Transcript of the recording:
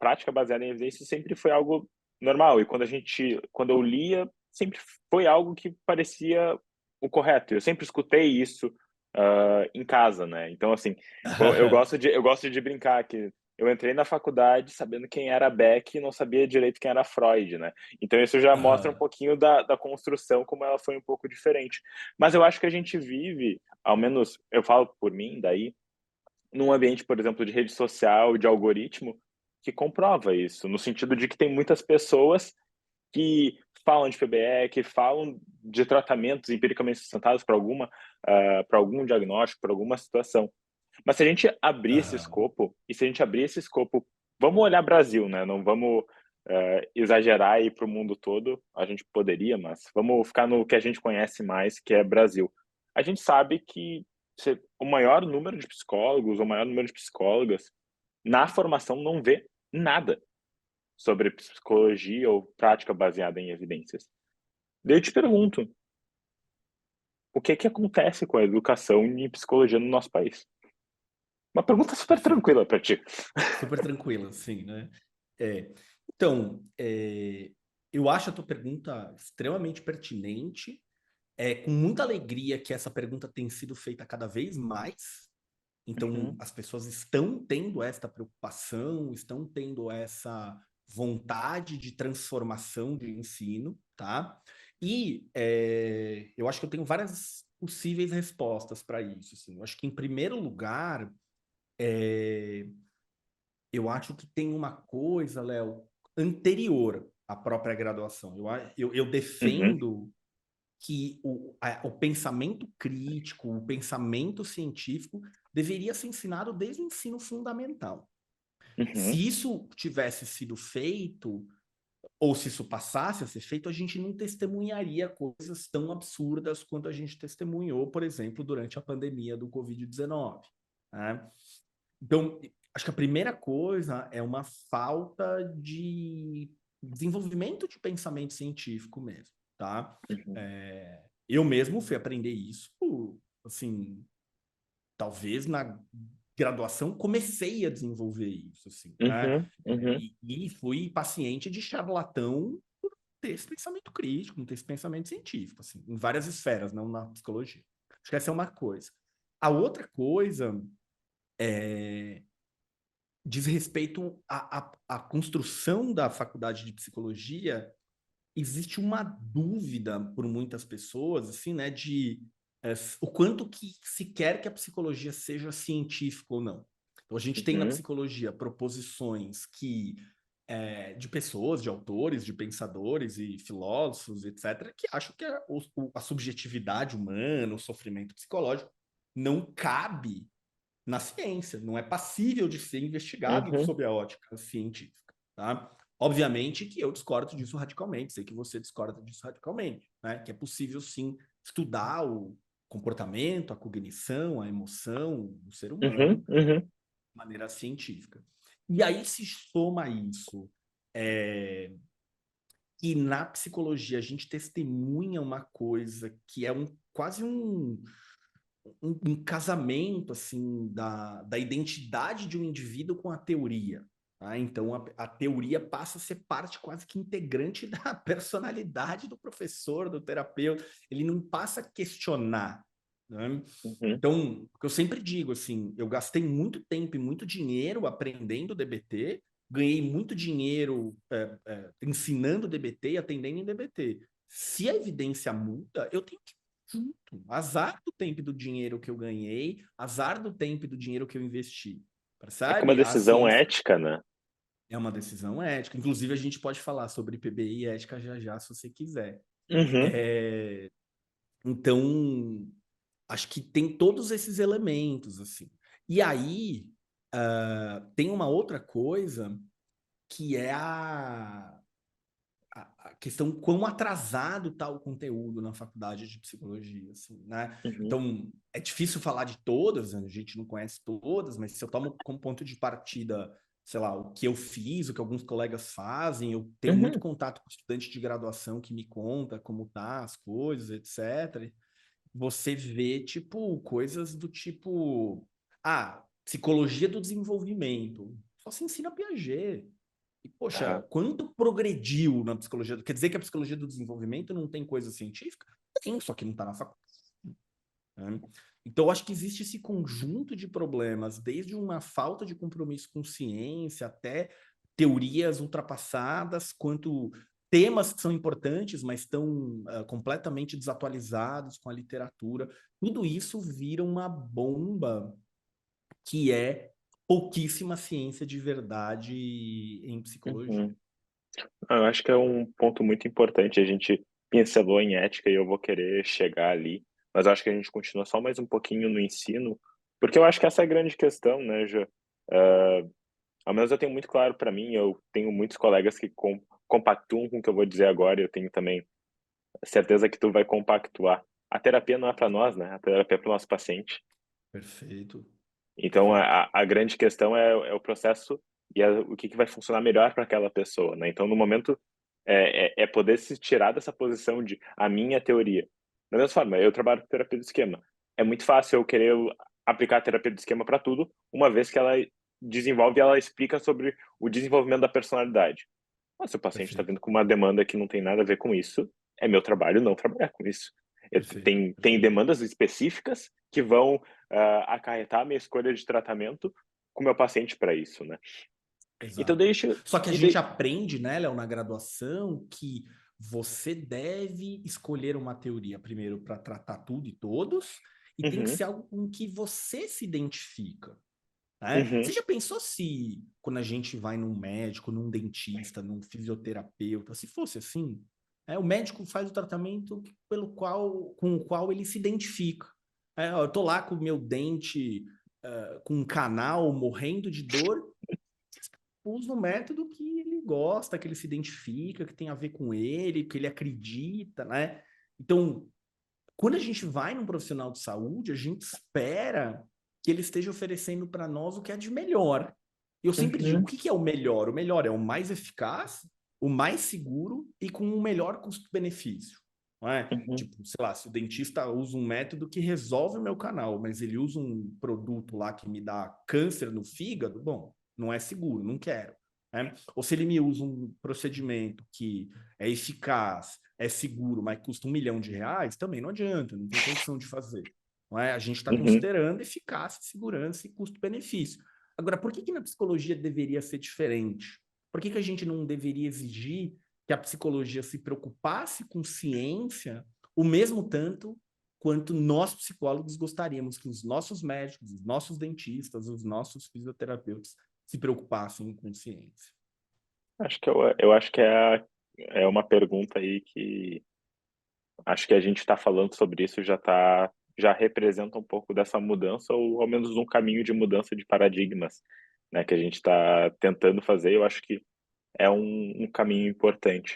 prática baseada em evidências sempre foi algo normal, e quando eu lia, sempre foi algo que parecia o correto. Eu sempre escutei isso, em casa, né. Então, assim, eu gosto de brincar que eu entrei na faculdade sabendo quem era Beck e não sabia direito quem era Freud, né. Então isso já mostra um Aham. pouquinho da construção, como ela foi um pouco diferente. Mas eu acho que a gente vive, ao menos eu falo por mim daí, num ambiente, por exemplo, de rede social, de algoritmo, que comprova isso, no sentido de que tem muitas pessoas que falam de PBE, que falam de tratamentos empiricamente sustentados para algum diagnóstico, para alguma situação. Mas se a gente abrir esse Aham. escopo, e se a gente abrir esse escopo, vamos olhar Brasil, né, não vamos, exagerar e ir para o mundo todo, a gente poderia, mas vamos ficar no que a gente conhece mais, que é Brasil. A gente sabe que o maior número de psicólogos, o maior número de psicólogas, na formação não vê nada sobre psicologia ou prática baseada em evidências. Daí eu te pergunto, o que que acontece com a educação em psicologia no nosso país? Uma pergunta super Perfeito. tranquila para ti. Super tranquilo, assim, né. É. Então, eu acho a tua pergunta extremamente pertinente, com muita alegria que essa pergunta tem sido feita cada vez mais. Então, Uhum, as pessoas estão tendo esta preocupação, estão tendo essa vontade de transformação de ensino, tá? E, eu acho que eu tenho várias possíveis respostas para isso, assim. Eu acho que, em primeiro lugar, eh eu acho que tem uma coisa, Léo, anterior à própria graduação. Eu uhum, defendo que o pensamento crítico, o pensamento científico deveria ser ensinado desde o ensino fundamental. uhum, Se isso tivesse sido feito, ou se isso passasse a ser feito, a gente não testemunharia coisas tão absurdas quanto a gente testemunhou, por exemplo, durante a pandemia do Covid-19, né? Então, acho que a primeira coisa é uma falta de desenvolvimento de pensamento científico mesmo, tá? uhum, Eu mesmo fui aprender isso, assim, talvez na graduação comecei a desenvolver isso, assim, né? uhum, uhum, E fui paciente de charlatão por ter esse pensamento crítico, não ter esse pensamento científico, assim, em várias esferas, não na psicologia. Acho que essa é uma coisa. A outra coisa é diz respeito à construção da faculdade de psicologia. Existe uma dúvida por muitas pessoas, assim, né, de o quanto que se quer que a psicologia seja científica ou não. Então, a gente tem na uhum, psicologia proposições que de pessoas, de autores, de pensadores e filósofos, etc., que acham que a subjetividade humana, o sofrimento psicológico, não cabe na ciência, não é passível de ser investigado uhum, sob a ótica científica, tá? Obviamente que eu discordo disso radicalmente, sei que você discorda disso radicalmente, né? Que é possível sim estudar o comportamento, a cognição, a emoção do ser uhum, humano uhum, de maneira científica. E aí se soma isso, é, que na psicologia a gente testemunha uma coisa que é quase um casamento assim da identidade de um indivíduo com a teoria. Tá? Então a teoria passa a ser parte quase que integrante da personalidade do professor, do terapeuta. Ele não passa a questionar. Né? uhum, Então, o que eu sempre digo assim, eu gastei muito tempo e muito dinheiro aprendendo DBT, ganhei muito dinheiro ensinando DBT e atendendo em DBT. Se a evidência muda, eu tenho que junto. Azar do tempo e do dinheiro que eu ganhei, azar do tempo e do dinheiro que eu investi. é que uma Percebe? A decisão ciência ética, né. é uma decisão ética. Inclusive, a gente pode falar sobre PBI e ética já já, se você quiser. Uhum, É, então, acho que tem todos esses elementos, assim. E aí, tem uma outra coisa que é a questão quão atrasado está o conteúdo na faculdade de psicologia, assim, né? uhum, Então, é difícil falar de todas, a gente não conhece todas, mas se eu tomo como ponto de partida, sei lá, o que eu fiz, o que alguns colegas fazem, eu tenho muito uhum, contato com estudante de graduação que me conta como tá as coisas, etc. Você vê, tipo, coisas do tipo, psicologia do desenvolvimento. Só se ensina Piaget. E, poxa, Aham. quanto progrediu na psicologia? Quer dizer que a psicologia do desenvolvimento não tem coisa científica? Tem, só que não está na faculdade. Né? Então, eu acho que existe esse conjunto de problemas, desde uma falta de compromisso com ciência até teorias ultrapassadas, quanto temas que são importantes, mas estão completamente desatualizados com a literatura. Tudo isso vira uma bomba que é pouquíssima ciência de verdade em psicologia. Uhum. Eu acho que é um ponto muito importante. A gente pincelou em ética e eu vou querer chegar ali, mas eu acho que a gente continua só mais um pouquinho no ensino, porque eu acho que essa é a grande questão, né, Jô? Ao menos eu tenho muito claro para mim, eu tenho muitos colegas que compactuam com o que eu vou dizer agora, e eu tenho também certeza que tu vai compactuar. A terapia não é para nós, né? A terapia é para o nosso paciente. Perfeito, Então, perfeito. a grande questão é o processo e o que, que vai funcionar melhor para aquela pessoa, né? Então, no momento, é poder se tirar dessa posição de a minha teoria. Da mesma forma, eu trabalho com terapia do esquema. É muito fácil eu querer aplicar a terapia do esquema para tudo, uma vez que ela desenvolve e ela explica sobre o desenvolvimento da personalidade. Mas se o paciente está Perfeito, vindo com uma demanda que não tem nada a ver com isso, é meu trabalho não trabalhar com isso. perfeito, Tem perfeito. demandas específicas que vão acarretar a minha escolha de tratamento com o meu paciente para isso, né? Então Exato. deixa. Só que a E gente de, aprende, né, Léo, na graduação, que você deve escolher uma teoria primeiro para tratar tudo e todos, e tem que uhum, ser algo com que você se identifica. Né? Você uhum, já pensou se, quando a gente vai num médico, num dentista, num fisioterapeuta, se fosse assim, o médico faz o tratamento com o qual ele se identifica. Ó, eu tô lá com o meu dente com um canal morrendo de dor, usa um método que ele gosta, que ele se identifica, que tem a ver com ele, que ele acredita, né? Então, quando a gente vai num profissional de saúde, a gente espera que ele esteja oferecendo para nós o que é de melhor. Eu sempre digo, o uhum, que que é o melhor? O melhor é o mais eficaz, o mais seguro e com o melhor custo-benefício. Não é? uhum, Tipo, sei lá, se o dentista usa um método que resolve o meu canal, mas ele usa um produto lá que me dá câncer no fígado, bom, não é seguro, não quero. Né? Ou se ele me usa um procedimento que é eficaz, é seguro, mas custa R$ 1 milhão, também não adianta, não tem condição de fazer. Não é? A gente está uhum. considerando eficácia, segurança e custo-benefício. Agora, por que, que na psicologia deveria ser diferente? Por que, que a gente não deveria exigir que a psicologia se preocupasse com ciência o mesmo tanto quanto nós psicólogos gostaríamos que os nossos médicos, os nossos dentistas, os nossos fisioterapeutas se preocupassem com ciência? Acho que eu acho que é uma pergunta aí que acho que a gente está falando sobre isso já representa um pouco dessa mudança, ou ao menos um caminho de mudança de paradigmas, né, que a gente está tentando fazer. Eu acho que é um caminho importante.